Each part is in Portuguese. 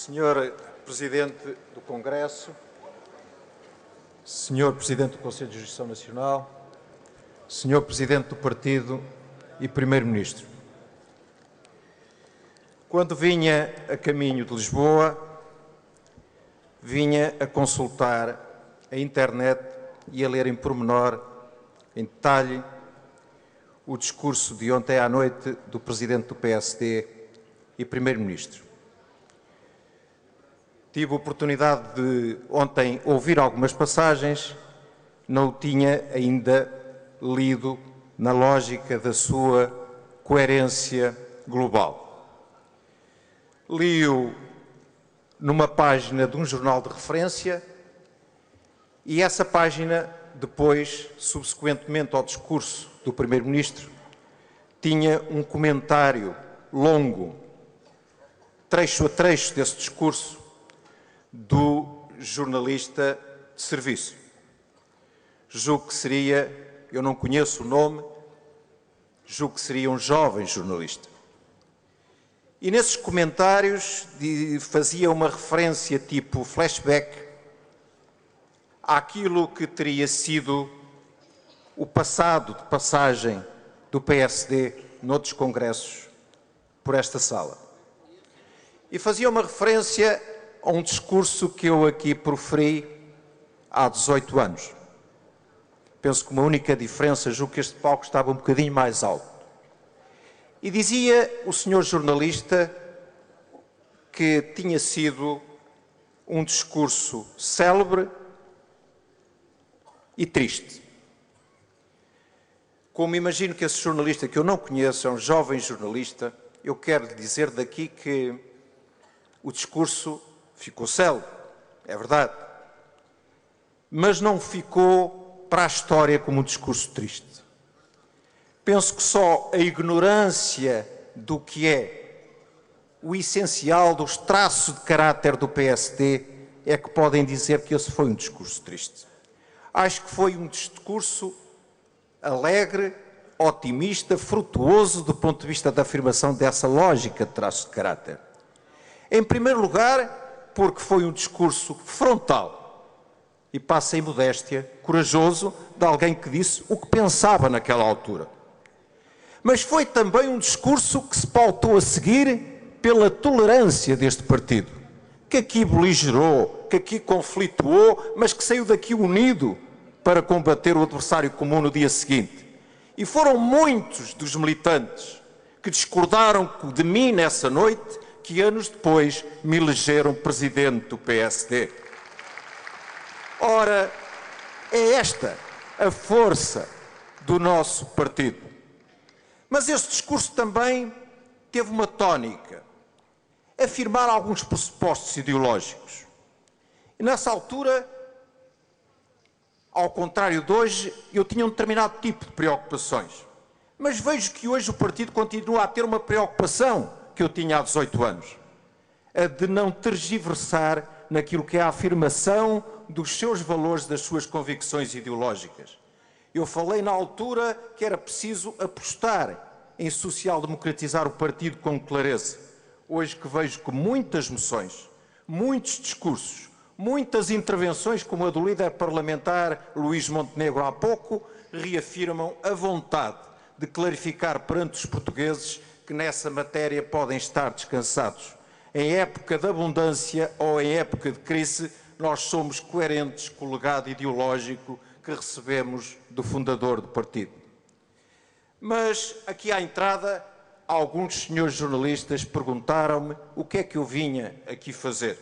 Senhor Presidente do Congresso, Senhor Presidente do Conselho de Jurisdição Nacional, Senhor Presidente do Partido e Primeiro-Ministro. Quando vinha a caminho de Lisboa, vinha a consultar a internet e a ler em pormenor, em detalhe, o discurso de ontem à noite do Presidente do PSD e Primeiro-Ministro. Tive a oportunidade de ontem ouvir algumas passagens, não o tinha ainda lido na lógica da sua coerência global. Li-o numa página de um jornal de referência e essa página, depois, subsequentemente ao discurso do Primeiro-Ministro, tinha um comentário longo, trecho a trecho desse discurso, do jornalista de serviço. Julgo que seria, eu não conheço o nome, julgo que seria um jovem jornalista. E nesses comentários fazia uma referência tipo flashback àquilo que teria sido o passado de passagem do PSD noutros congressos por esta sala. E fazia uma referência a um discurso que eu aqui proferi há 18 anos. Penso que uma única diferença, julgo que este palco estava um bocadinho mais alto. E dizia o senhor jornalista que tinha sido um discurso célebre e triste. Como imagino que esse jornalista, que eu não conheço, é um jovem jornalista, eu quero lhe dizer daqui que o discurso ficou célebre, é verdade, mas não ficou para a história como um discurso triste. Penso que só a ignorância do que é o essencial dos traços de caráter do PSD é que podem dizer que esse foi um discurso triste. Acho que foi um discurso alegre, otimista, frutuoso do ponto de vista da afirmação dessa lógica de traços de caráter. Em primeiro lugar, porque foi um discurso frontal e, passa em modéstia, corajoso, de alguém que disse o que pensava naquela altura. Mas foi também um discurso que se pautou a seguir pela tolerância deste partido, que aqui beligerou, que aqui conflituou, mas que saiu daqui unido para combater o adversário comum no dia seguinte. E foram muitos dos militantes que discordaram de mim nessa noite, que anos depois me elegeram presidente do PSD. Ora, é esta a força do nosso partido. Mas este discurso também teve uma tónica, afirmar alguns pressupostos ideológicos. E nessa altura, ao contrário de hoje, eu tinha um determinado tipo de preocupações. Mas vejo que hoje o partido continua a ter uma preocupação que eu tinha há 18 anos, a de não tergiversar naquilo que é a afirmação dos seus valores, das suas convicções ideológicas. Eu falei na altura que era preciso apostar em social-democratizar o partido com clareza. Hoje que vejo que muitas moções, muitos discursos, muitas intervenções, como a do líder parlamentar Luís Montenegro há pouco, reafirmam a vontade de clarificar perante os portugueses que nessa matéria podem estar descansados. Em época de abundância ou em época de crise, nós somos coerentes com o legado ideológico que recebemos do fundador do partido. Mas aqui à entrada, alguns senhores jornalistas perguntaram-me o que é que eu vinha aqui fazer.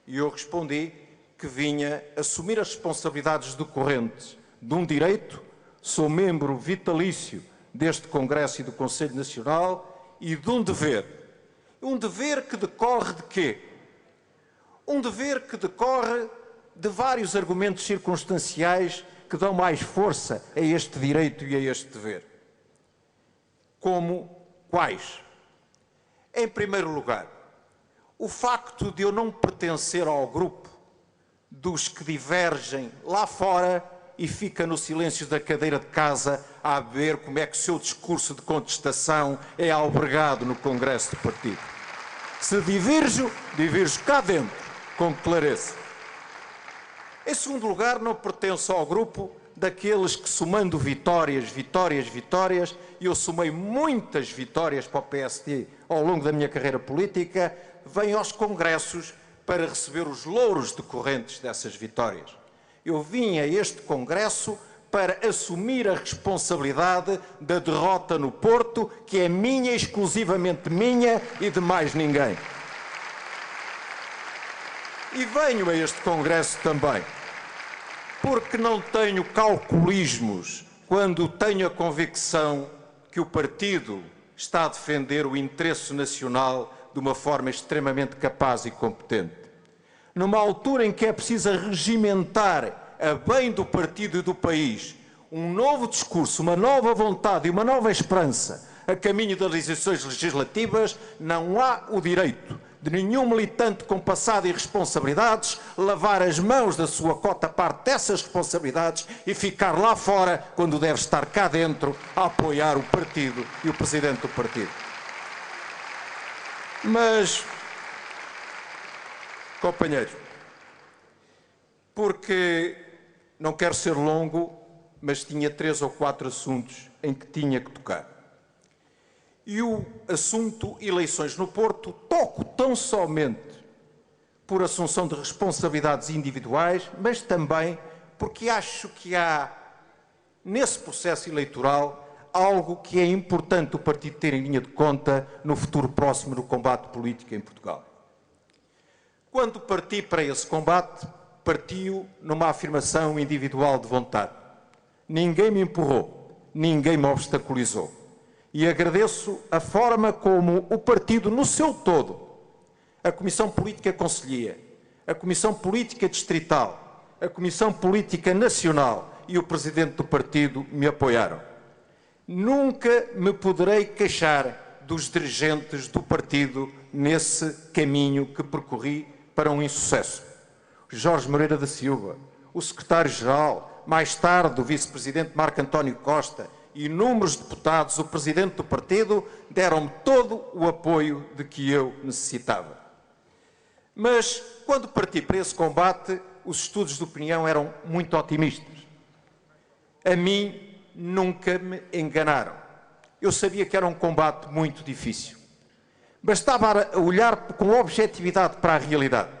E eu respondi que vinha assumir as responsabilidades decorrentes de um direito, sou membro vitalício deste Congresso e do Conselho Nacional, e de um dever. Um dever que decorre de quê? Um dever que decorre de vários argumentos circunstanciais que dão mais força a este direito e a este dever. Como quais? Em primeiro lugar, o facto de eu não pertencer ao grupo dos que divergem lá fora e fica no silêncio da cadeira de casa a ver como é que o seu discurso de contestação é albergado no Congresso do Partido. Se divirjo, divirjo cá dentro, com clareza. Em segundo lugar, não pertenço ao grupo daqueles que, somando vitórias, e eu somei muitas vitórias para o PSD ao longo da minha carreira política, vêm aos congressos para receber os louros decorrentes dessas vitórias. Eu vim a este congresso para assumir a responsabilidade da derrota no Porto, que é minha, exclusivamente minha e de mais ninguém. E venho a este congresso também porque não tenho calculismos quando tenho a convicção que o partido está a defender o interesse nacional de uma forma extremamente capaz e competente. Numa altura em que é preciso regimentar a bem do partido e do país um novo discurso, uma nova vontade e uma nova esperança a caminho das eleições legislativas, não há o direito de nenhum militante com passado e responsabilidades lavar as mãos da sua cota-parte dessas responsabilidades e ficar lá fora quando deve estar cá dentro a apoiar o partido e o presidente do partido. Mas, companheiros, porque não quero ser longo, mas tinha 3 ou 4 assuntos em que tinha que tocar. E o assunto eleições no Porto toco tão somente por assunção de responsabilidades individuais, mas também porque acho que há, nesse processo eleitoral, algo que é importante o partido ter em linha de conta no futuro próximo do combate político em Portugal. Quando parti para esse combate, partiu numa afirmação individual de vontade. Ninguém me empurrou, ninguém me obstaculizou. E agradeço a forma como o partido, no seu todo, a Comissão Política Conselhia, a Comissão Política Distrital, a Comissão Política Nacional e o Presidente do partido me apoiaram. Nunca me poderei queixar dos dirigentes do partido nesse caminho que percorri para um insucesso. Jorge Moreira da Silva, o Secretário-Geral, mais tarde o Vice-Presidente Marco António Costa, e inúmeros deputados, o presidente do partido, deram-me todo o apoio de que eu necessitava. Mas, quando parti para esse combate, os estudos de opinião eram muito otimistas. A mim, nunca me enganaram. Eu sabia que era um combate muito difícil. Bastava olhar com objetividade para a realidade.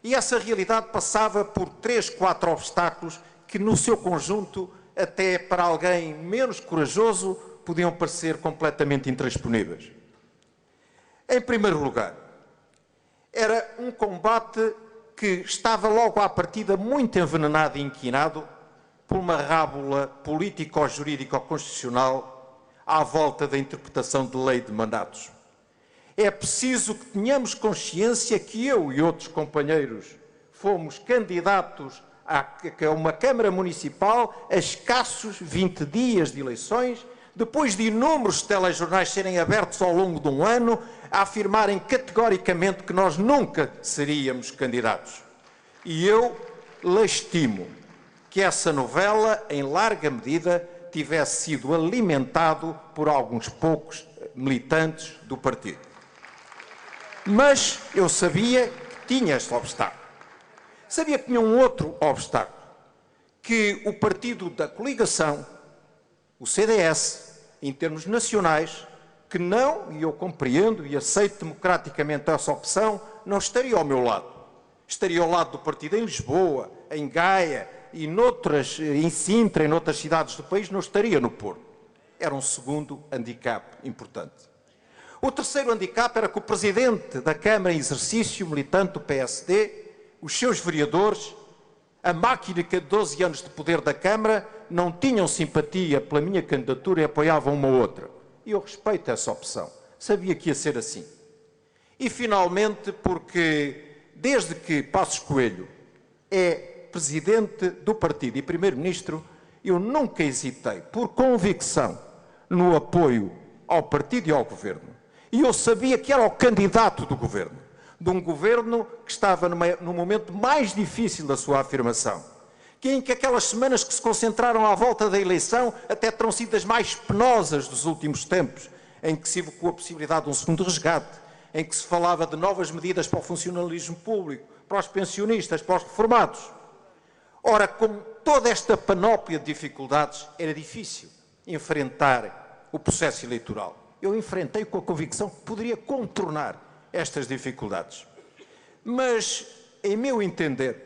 E essa realidade passava por 3, 4 obstáculos que, no seu conjunto, até para alguém menos corajoso, podiam parecer completamente intransponíveis. Em primeiro lugar, era um combate que estava logo à partida muito envenenado e inquinado por uma rábula político-jurídico-constitucional à volta da interpretação de lei de mandatos. É preciso que tenhamos consciência que eu e outros companheiros fomos candidatos a uma Câmara Municipal a escassos 20 dias de eleições, depois de inúmeros telejornais serem abertos ao longo de um ano, a afirmarem categoricamente que nós nunca seríamos candidatos. E eu lastimo que essa novela, em larga medida, tivesse sido alimentado por alguns poucos militantes do partido. Mas eu sabia que tinha este obstáculo. Sabia que tinha um outro obstáculo, que o partido da coligação, o CDS, em termos nacionais, que não, e eu compreendo e aceito democraticamente essa opção, não estaria ao meu lado. Estaria ao lado do partido em Lisboa, em Gaia, e em Sintra, em outras cidades do país, não estaria no Porto. Era um segundo handicap importante. O terceiro handicap era que o Presidente da Câmara em exercício, militante do PSD, os seus vereadores, a máquina de 12 anos de poder da Câmara, não tinham simpatia pela minha candidatura e apoiavam uma ou outra. E eu respeito essa opção. Sabia que ia ser assim. E, finalmente, porque desde que Passos Coelho é Presidente do partido e Primeiro-Ministro, eu nunca hesitei, por convicção, no apoio ao partido e ao Governo. E eu sabia que era o candidato do Governo. De um governo que estava no momento mais difícil da sua afirmação, em que aquelas semanas que se concentraram à volta da eleição até terão sido as mais penosas dos últimos tempos, em que se evocou a possibilidade de um segundo resgate, em que se falava de novas medidas para o funcionalismo público, para os pensionistas, para os reformados. Ora, com toda esta panóplia de dificuldades, era difícil enfrentar o processo eleitoral. Eu enfrentei com a convicção que poderia contornar estas dificuldades. Mas, em meu entender,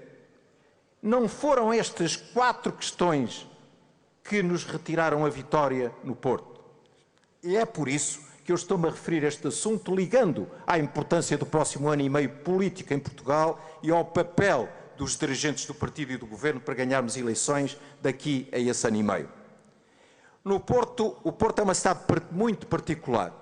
não foram estas 4 questões que nos retiraram a vitória no Porto. E é por isso que eu estou-me a referir a este assunto, ligando à importância do próximo ano e meio político em Portugal e ao papel dos dirigentes do partido e do governo para ganharmos eleições daqui a esse ano e meio. No Porto, o Porto é uma cidade muito particular,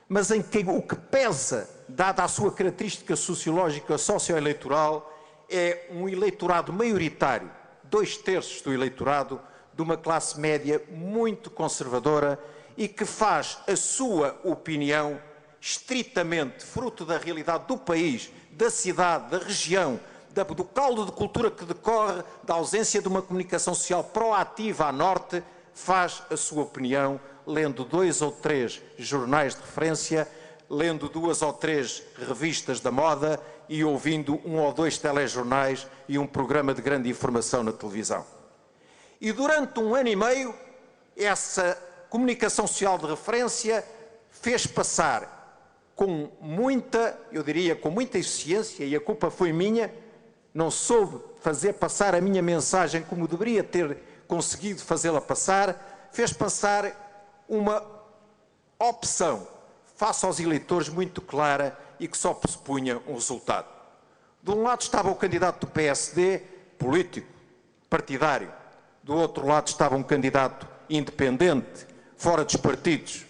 mas em que o que pesa, dada a sua característica sociológica socioeleitoral, é um eleitorado maioritário, 2/3 do eleitorado, de uma classe média muito conservadora e que faz a sua opinião estritamente fruto da realidade do país, da cidade, da região, do caldo de cultura que decorre da ausência de uma comunicação social proativa a norte, faz a sua opinião lendo 2 ou 3 jornais de referência, lendo 2 ou 3 revistas da moda e ouvindo 1 ou 2 telejornais e um programa de grande informação na televisão. E durante 1 ano e meio, essa comunicação social de referência fez passar com muita, eu diria, com muita eficiência, e a culpa foi minha, não soube fazer passar a minha mensagem como deveria ter conseguido fazê-la passar, fez passar uma opção face aos eleitores muito clara e que só pressupunha um resultado. De um lado estava o candidato do PSD, político, partidário. Do outro lado estava um candidato independente, fora dos partidos.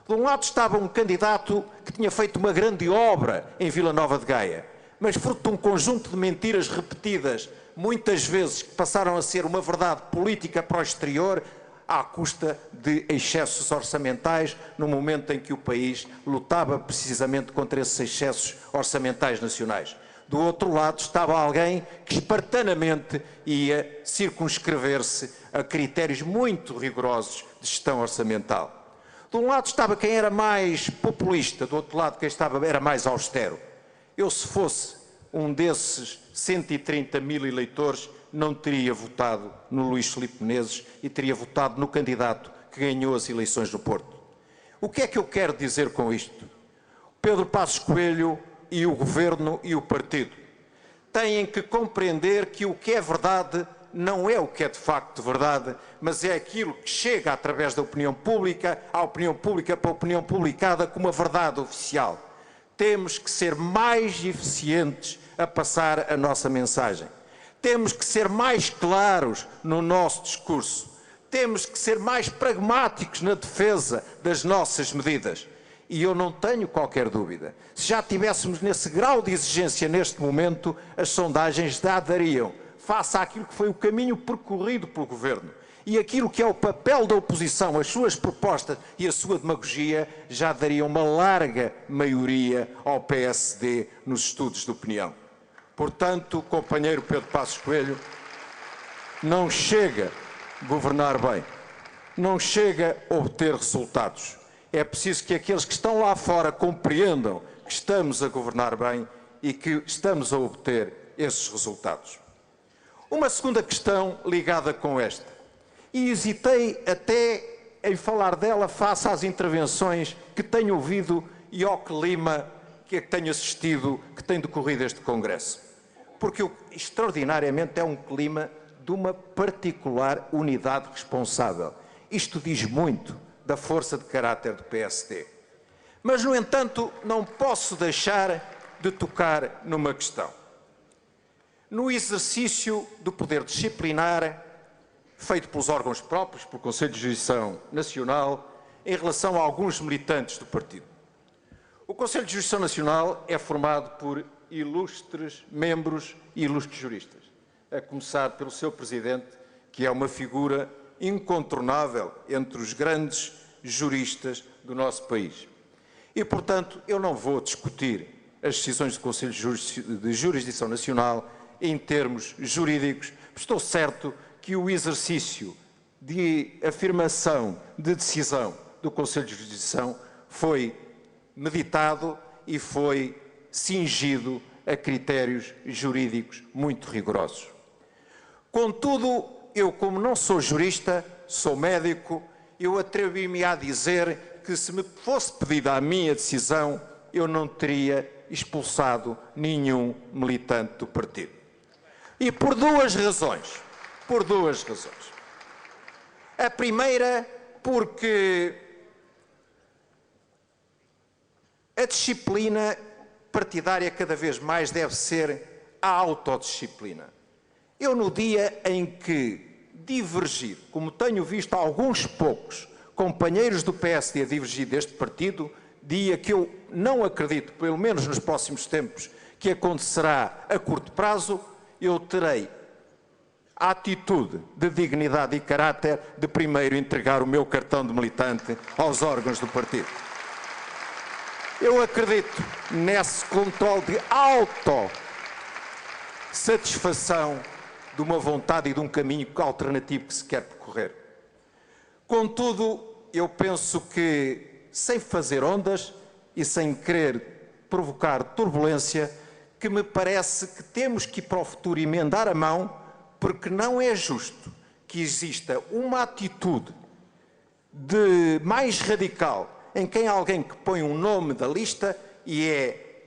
De um lado estava um candidato que tinha feito uma grande obra em Vila Nova de Gaia, mas fruto de um conjunto de mentiras repetidas, muitas vezes que passaram a ser uma verdade política para o exterior, à custa de excessos orçamentais, no momento em que o país lutava precisamente contra esses excessos orçamentais nacionais. Do outro lado estava alguém que espartanamente ia circunscrever-se a critérios muito rigorosos de gestão orçamental. De um lado estava quem era mais populista, do outro lado quem era mais austero. Eu, se fosse um desses 130 mil eleitores, não teria votado no Luís Filipe Menezes e teria votado no candidato que ganhou as eleições no Porto. O que é que eu quero dizer com isto? Pedro Passos Coelho e o Governo e o Partido têm que compreender que o que é verdade não é o que é de facto verdade, mas é aquilo que chega através da opinião pública, à opinião pública para a opinião publicada como a verdade oficial. Temos que ser mais eficientes a passar a nossa mensagem. Temos que ser mais claros no nosso discurso. Temos que ser mais pragmáticos na defesa das nossas medidas. E eu não tenho qualquer dúvida. Se já tivéssemos nesse grau de exigência neste momento, as sondagens já dariam, face àquilo que foi o caminho percorrido pelo Governo e aquilo que é o papel da oposição, as suas propostas e a sua demagogia, já dariam uma larga maioria ao PSD nos estudos de opinião. Portanto, companheiro Pedro Passos Coelho, não chega a governar bem, não chega a obter resultados. É preciso que aqueles que estão lá fora compreendam que estamos a governar bem e que estamos a obter esses resultados. Uma segunda questão ligada com esta, e hesitei até em falar dela face às intervenções que tenho ouvido e ao clima que tenho assistido, que tem decorrido este Congresso. Porque extraordinariamente é um clima de uma particular unidade responsável. Isto diz muito da força de caráter do PSD. Mas, no entanto, não posso deixar de tocar numa questão. No exercício do poder disciplinar feito pelos órgãos próprios, pelo Conselho de Jurisdição Nacional, em relação a alguns militantes do partido. O Conselho de Jurisdição Nacional é formado por ilustres membros e ilustres juristas, a começar pelo seu presidente, que é uma figura incontornável entre os grandes juristas do nosso país. E, portanto, eu não vou discutir as decisões do Conselho de Jurisdição Nacional em termos jurídicos. Estou certo que o exercício de afirmação de decisão do Conselho de Jurisdição foi meditado e foi cingido a critérios jurídicos muito rigorosos. Contudo, eu, como não sou jurista, sou médico, eu atrevi-me a dizer que, se me fosse pedida a minha decisão, eu não teria expulsado nenhum militante do partido. E por duas razões. Por duas razões. A primeira, porque a disciplina partidária cada vez mais deve ser a autodisciplina. Eu, no dia em que divergir, como tenho visto alguns poucos companheiros do PSD a divergir deste partido, dia que eu não acredito, pelo menos nos próximos tempos, que acontecerá a curto prazo, eu terei a atitude de dignidade e caráter de primeiro entregar o meu cartão de militante aos órgãos do partido. Eu acredito nesse controle de autossatisfação de uma vontade e de um caminho alternativo que se quer percorrer. Contudo, eu penso que, sem fazer ondas e sem querer provocar turbulência, que me parece que temos que, para o futuro, emendar a mão, porque não é justo que exista uma atitude mais radical em quem alguém que põe um nome da lista e é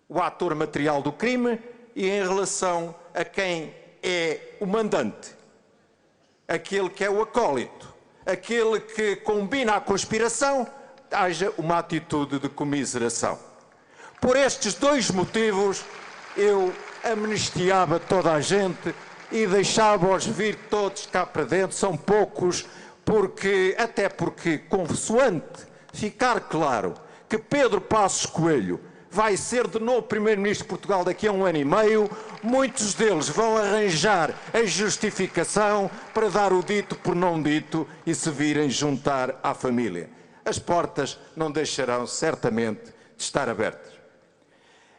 o ator material do crime, e em relação a quem é o mandante, aquele que é o acólito, aquele que combina a conspiração, haja uma atitude de comiseração. Por estes dois motivos, eu amnistiava toda a gente e deixava-os vir todos cá para dentro, são poucos, até porque, consoante ficar claro que Pedro Passos Coelho vai ser de novo Primeiro-Ministro de Portugal daqui a 1 ano e meio, muitos deles vão arranjar a justificação para dar o dito por não dito e se virem juntar à família. As portas não deixarão certamente de estar abertas.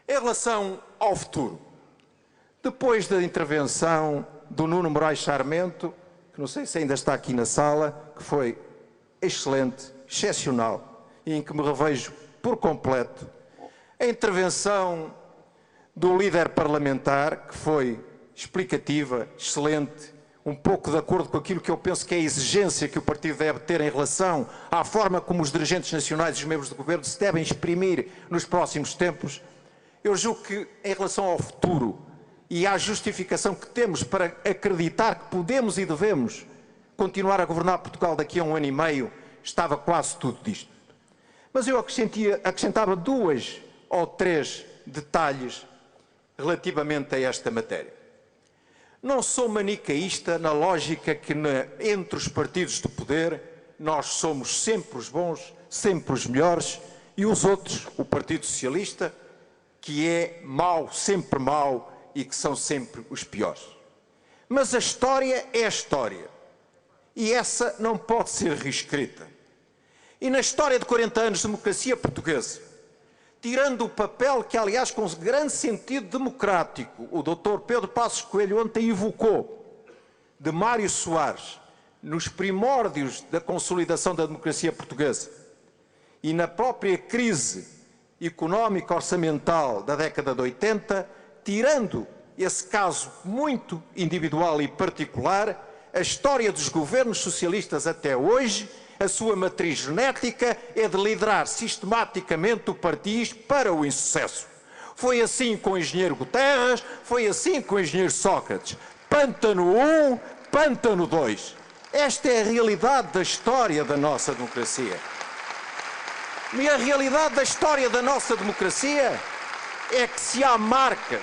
Em relação ao futuro, depois da intervenção do Nuno Moraes Sarmento, que não sei se ainda está aqui na sala, que foi excelente, excepcional, e em que me revejo por completo, a intervenção do líder parlamentar, que foi explicativa, excelente, um pouco de acordo com aquilo que eu penso que é a exigência que o partido deve ter em relação à forma como os dirigentes nacionais e os membros do governo se devem exprimir nos próximos tempos. Eu julgo que, em relação ao futuro e à justificação que temos para acreditar que podemos e devemos continuar a governar Portugal daqui a 1 ano e meio, estava quase tudo disto. Mas eu acrescentava 2 ou 3 detalhes relativamente a esta matéria. Não sou manicaísta na lógica que entre os partidos do poder nós somos sempre os bons, sempre os melhores, e os outros, o Partido Socialista, que é mau, sempre mau, e que são sempre os piores. Mas a história é a história, e essa não pode ser reescrita. E na história de 40 anos de democracia portuguesa, tirando o papel que, aliás, com grande sentido democrático, o Dr. Pedro Passos Coelho ontem evocou, de Mário Soares, nos primórdios da consolidação da democracia portuguesa e na própria crise económica orçamental da década de 80, tirando esse caso muito individual e particular, a história dos governos socialistas até hoje, a sua matriz genética é de liderar sistematicamente o país para o insucesso. Foi assim com o engenheiro Guterres, foi assim com o engenheiro Sócrates. Pântano 1, Pântano 2. Esta é a realidade da história da nossa democracia. E a realidade da história da nossa democracia é que, se há marcas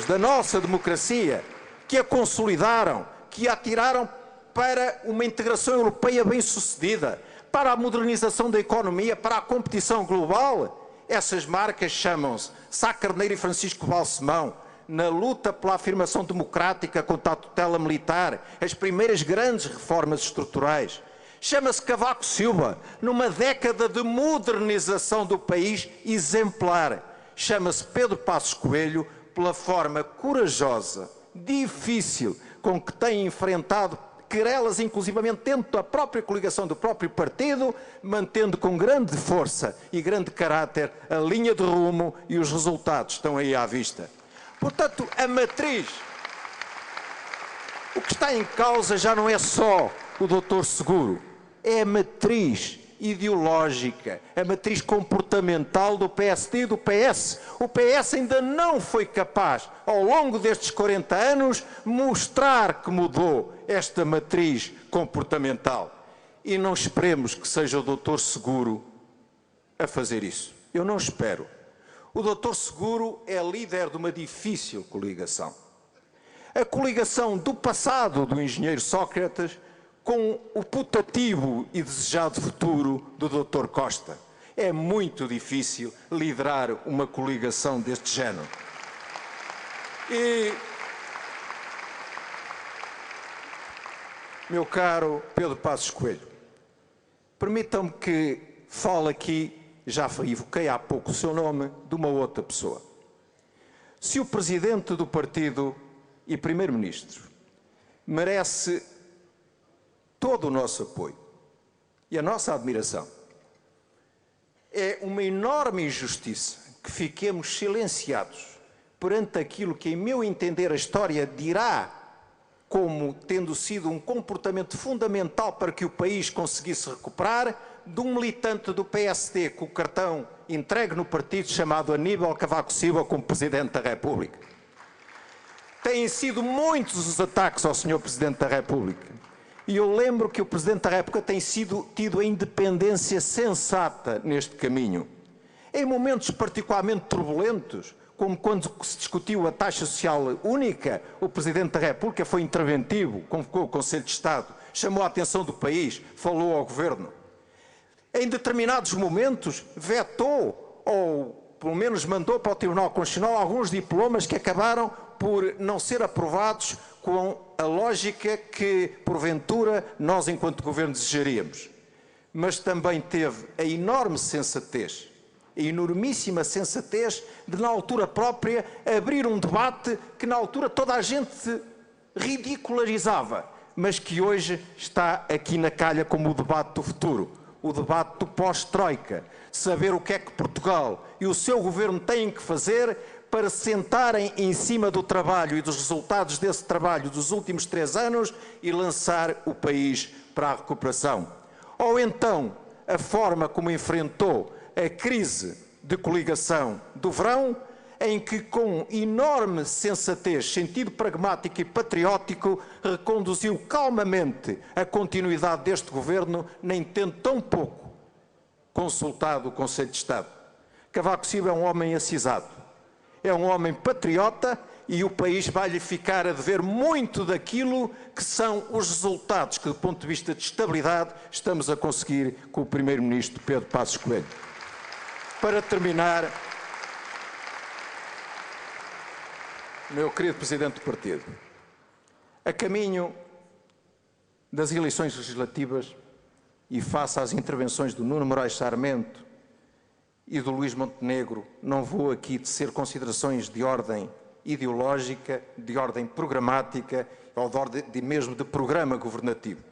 da nossa democracia que a consolidaram, que a atiraram para uma integração europeia bem-sucedida, para a modernização da economia, para a competição global, essas marcas chamam-se Sá Carneiro e Francisco Balsemão, na luta pela afirmação democrática contra a tutela militar, as primeiras grandes reformas estruturais. Chama-se Cavaco Silva, numa década de modernização do país exemplar. Chama-se Pedro Passos Coelho, pela forma corajosa, difícil, com que tem enfrentado querelas inclusivamente dentro da própria coligação do próprio partido, mantendo com grande força e grande caráter a linha de rumo, e os resultados estão aí à vista. Portanto, a matriz, o que está em causa já não é só o doutor Seguro, é a matriz ideológica, a matriz comportamental do PSD e do PS. O PS ainda não foi capaz, ao longo destes 40 anos, mostrar que mudou esta matriz comportamental. E não esperemos que seja o doutor Seguro a fazer isso. Eu não espero. O doutor Seguro é líder de uma difícil coligação. A coligação do passado do engenheiro Sócrates com o putativo e desejado futuro do Dr. Costa. É muito difícil liderar uma coligação deste género. E, meu caro Pedro Passos Coelho, permitam-me que fale aqui, já evoquei há pouco o seu nome, de uma outra pessoa. Se o Presidente do Partido e Primeiro-Ministro merece todo o nosso apoio e a nossa admiração, é uma enorme injustiça que fiquemos silenciados perante aquilo que, em meu entender, a história dirá como tendo sido um comportamento fundamental para que o país conseguisse recuperar, de um militante do PSD com o cartão entregue no partido chamado Aníbal Cavaco Silva como Presidente da República. Têm sido muitos os ataques ao Sr. Presidente da República. E eu lembro que o Presidente da República tem tido a independência sensata neste caminho. Em momentos particularmente turbulentos, como quando se discutiu a taxa social única, o Presidente da República foi interventivo, convocou o Conselho de Estado, chamou a atenção do país, falou ao Governo. Em determinados momentos, vetou, ou pelo menos mandou para o Tribunal Constitucional alguns diplomas que acabaram por não ser aprovados com a lógica que, porventura, nós, enquanto Governo, desejaríamos. Mas também teve a enorme sensatez, a enormíssima sensatez de, na altura própria, abrir um debate que, na altura, toda a gente ridicularizava, mas que hoje está aqui na calha como o debate do futuro, o debate do pós-Troika. Saber o que é que Portugal e o seu Governo têm que fazer para sentarem em cima do trabalho e dos resultados desse trabalho dos últimos 3 anos e lançar o país para a recuperação. Ou então, a forma como enfrentou a crise de coligação do verão, em que, com enorme sensatez, sentido pragmático e patriótico, reconduziu calmamente a continuidade deste Governo, nem tendo tão pouco consultado o Conselho de Estado. Cavaco Silva é um homem acisado. É um homem patriota e o país vai-lhe ficar a dever muito daquilo que são os resultados que, do ponto de vista de estabilidade, estamos a conseguir com o Primeiro-Ministro Pedro Passos Coelho. Para terminar, meu querido Presidente do Partido, a caminho das eleições legislativas e face às intervenções do Nuno Moraes Sarmento e do Luís Montenegro, não vou aqui tecer considerações de ordem ideológica, de ordem programática ou de ordem mesmo de programa governativo.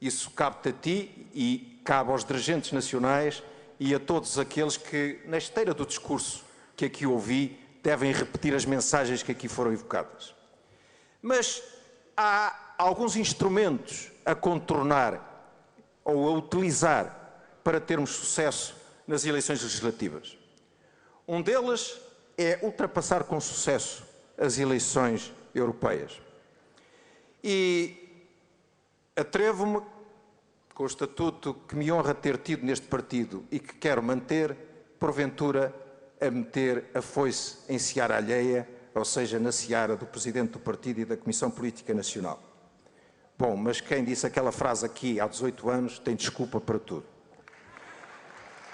Isso cabe-te a ti e cabe aos dirigentes nacionais e a todos aqueles que, na esteira do discurso que aqui ouvi, devem repetir as mensagens que aqui foram evocadas. Mas há alguns instrumentos a contornar ou a utilizar para termos sucesso nas eleições legislativas. Um deles é ultrapassar com sucesso as eleições europeias. E atrevo-me, com o estatuto que me honra ter tido neste partido e que quero manter, porventura, a meter a foice em seara alheia, ou seja, na seara do Presidente do Partido e da Comissão Política Nacional. Bom, mas quem disse aquela frase aqui há 18 anos tem desculpa para tudo.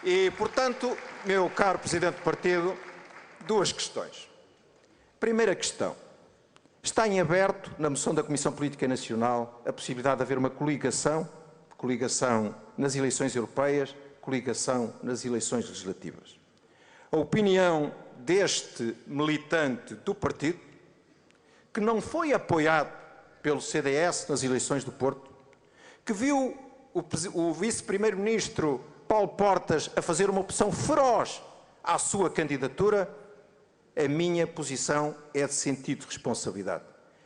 E, portanto, meu caro Presidente do Partido, 2 questões. Primeira questão. Está em aberto, na moção da Comissão Política Nacional, a possibilidade de haver uma coligação nas eleições europeias, coligação nas eleições legislativas. A opinião deste militante do partido, que não foi apoiado pelo CDS nas eleições do Porto, que viu o vice-primeiro-ministro Paulo Portas a fazer uma opção feroz à sua candidatura, a minha posição é de sentido de responsabilidade.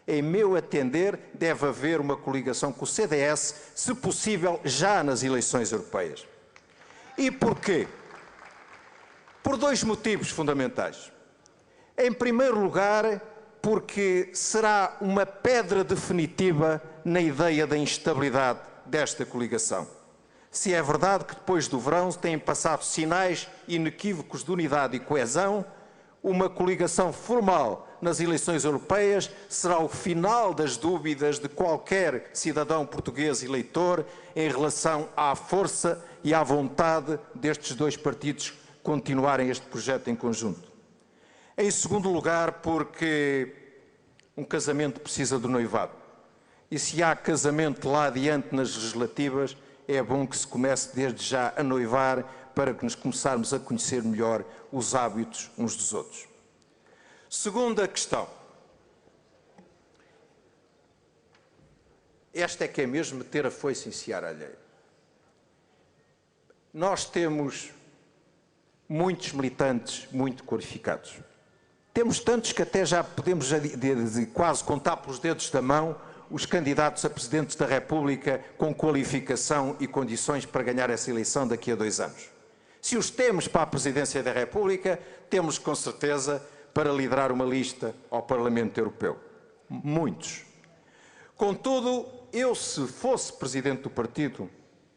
Em meu entender, deve haver uma coligação com o CDS, se possível, já nas eleições europeias. E porquê? Por dois motivos fundamentais. Em primeiro lugar, porque será uma pedra definitiva na ideia da instabilidade desta coligação. Se é verdade que depois do verão têm passado sinais inequívocos de unidade e coesão, uma coligação formal nas eleições europeias será o final das dúvidas de qualquer cidadão português eleitor em relação à força e à vontade destes dois partidos continuarem este projeto em conjunto. Em segundo lugar, porque um casamento precisa do noivado. E se há casamento lá adiante nas legislativas, é bom que se comece desde já a noivar para que nos começarmos a conhecer melhor os hábitos uns dos outros. Segunda questão. Esta é que é mesmo meter a foice em seara alheia. Nós temos muitos militantes muito qualificados. Temos tantos que até já podemos quase contar pelos dedos da mão os candidatos a presidentes da República com qualificação e condições para ganhar essa eleição daqui a 2 anos. Se os temos para a presidência da República, temos com certeza para liderar uma lista ao Parlamento Europeu. Muitos. Contudo, eu, se fosse presidente do partido,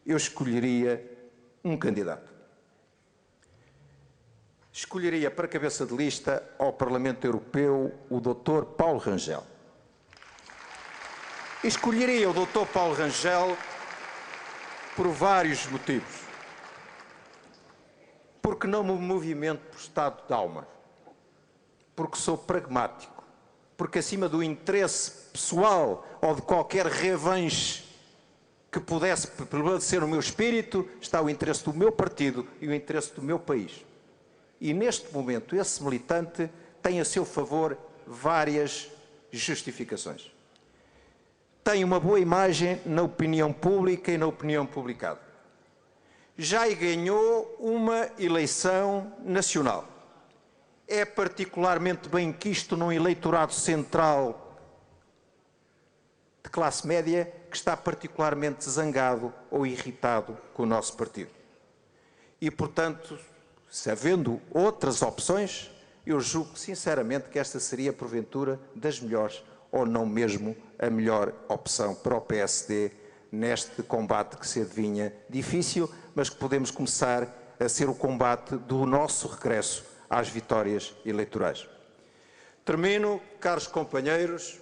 eu escolheria um candidato. Escolheria para cabeça de lista ao Parlamento Europeu o Dr. Paulo Rangel. Escolheria o Dr. Paulo Rangel por vários motivos. Porque não me movimento por estado de alma. Porque sou pragmático. Porque acima do interesse pessoal ou de qualquer revanche que pudesse prevalecer no meu espírito, está o interesse do meu partido e o interesse do meu país. E neste momento esse militante tem a seu favor várias justificações. Tem uma boa imagem na opinião pública e na opinião publicada. Já ganhou uma eleição nacional. É particularmente bem quisto num eleitorado central de classe média que está particularmente zangado ou irritado com o nosso partido. E, portanto, se havendo outras opções, eu julgo sinceramente que esta seria, porventura, das melhores, ou não mesmo a melhor opção para o PSD neste combate que se adivinha difícil, mas que podemos começar a ser o combate do nosso regresso às vitórias eleitorais. Termino, caros companheiros,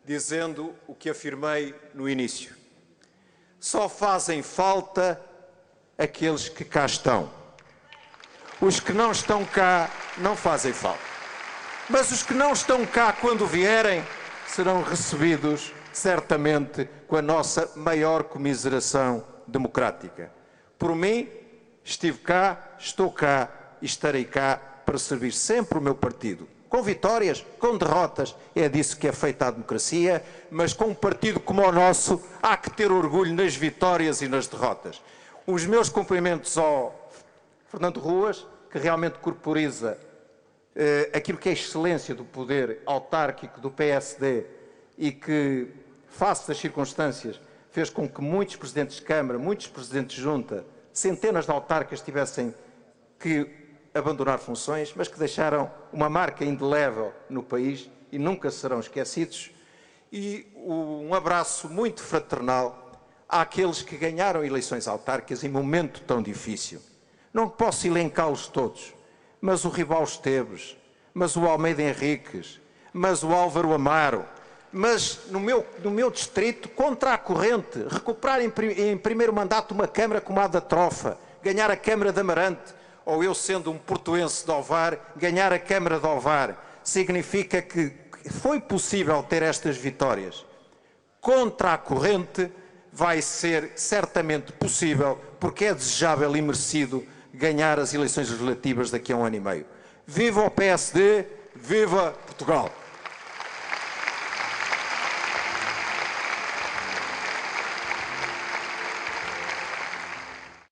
dizendo o que afirmei no início. Só fazem falta aqueles que cá estão. Os que não estão cá não fazem falta. Mas os que não estão cá, quando vierem, serão recebidos, certamente, com a nossa maior comiseração democrática. Por mim, estive cá, estou cá e estarei cá para servir sempre o meu partido. Com vitórias, com derrotas, é disso que é feita a democracia, mas com um partido como o nosso, há que ter orgulho nas vitórias e nas derrotas. Os meus cumprimentos ao Fernando Ruas, que realmente corporiza aquilo que é a excelência do poder autárquico do PSD e que, face das circunstâncias, fez com que muitos presidentes de Câmara, muitos presidentes de Junta, centenas de autarcas tivessem que abandonar funções, mas que deixaram uma marca indelével no país e nunca serão esquecidos. E um abraço muito fraternal àqueles que ganharam eleições autárquicas em momento tão difícil. Não posso elencá-los todos, mas o Ribal Esteves, mas o Almeida Henriques, mas o Álvaro Amaro, mas no meu distrito, contra a corrente, recuperar em primeiro mandato uma Câmara como a da Trofa, ganhar a Câmara de Amarante, ou eu, sendo um portuense de Ovar, ganhar a Câmara de Ovar, significa que foi possível ter estas vitórias. Contra a corrente vai ser certamente possível, porque é desejável e merecido ganhar as eleições legislativas daqui a 1 ano e meio. Viva o PSD, viva Portugal!